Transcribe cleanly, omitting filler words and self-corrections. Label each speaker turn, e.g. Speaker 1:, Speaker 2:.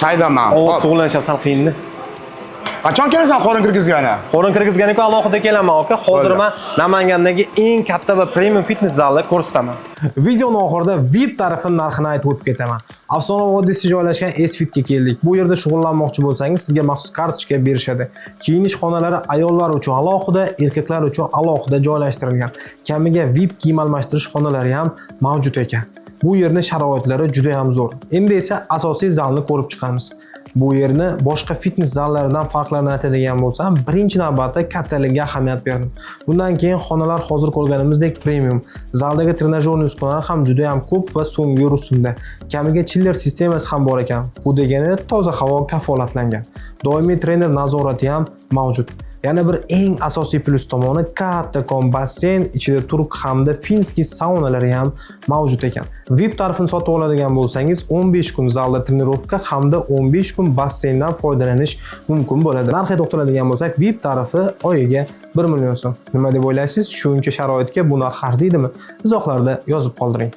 Speaker 1: Shaydaman.
Speaker 2: Ovoz to'g'lanishib sal qiyinda.
Speaker 1: Qachon kelasan qorin kirgizgani?
Speaker 2: Qorin kirgizganiga alohida kelaman aka. Hozir men Namangandagi eng katta va premium fitness zalni ko'rsataman. Videoning oxirida VIP tarifini narxini aytib o'tib ketaman. Afsona vodiyda joylashgan S-Fitga keldik. Bu yerda shug'ullanmoqchi bo'lsangiz, sizga maxsus kartochka berishadi. Kiyinish xonalari ayollar uchun alohida, erkaklar uchun alohida joylashtirilgan. Kamiga VIP kiyim almashtirish xonalari ham mavjud ekan. Bu yerning sharoitlari juda ham zo'r. Endi esa asosiy zalni ko'rib chiqamiz. Bu yerni boshqa fitness zallaridan farqlarini aytadigan bo'lsam, birinchi navbatda kattaligiga ahamiyat berdim. Bundan keyin xonalar hozir ko'rganimizdek premium. Zaldagi trenajyorli uskunalar ham juda ham ko'p va so'nggi rusumda. Kamiga chiller sistemasi ham bor ekan. Bu degani toza havo kafolatlangan. Doimiy trener nazorati ham mavjud. Yana bir eng asosiy plus tomoni kattakon basseyn, ichida turk hamda finskiy saunalari ham mavjud ekan. VIP tarifini sotib oladigan bo'lsangiz, 15 kun zalda trenirovka hamda 15 kun basseyndan foydalanish mumkin bo'ladi. Narxiga to'xtaladigan bo'lsak, VIP tarifi oyiga 1 million so'm. Nima deb o'ylaysiz? Shuncha sharoitga bu narx arziydimi? Izohlarda yozib qoldiring.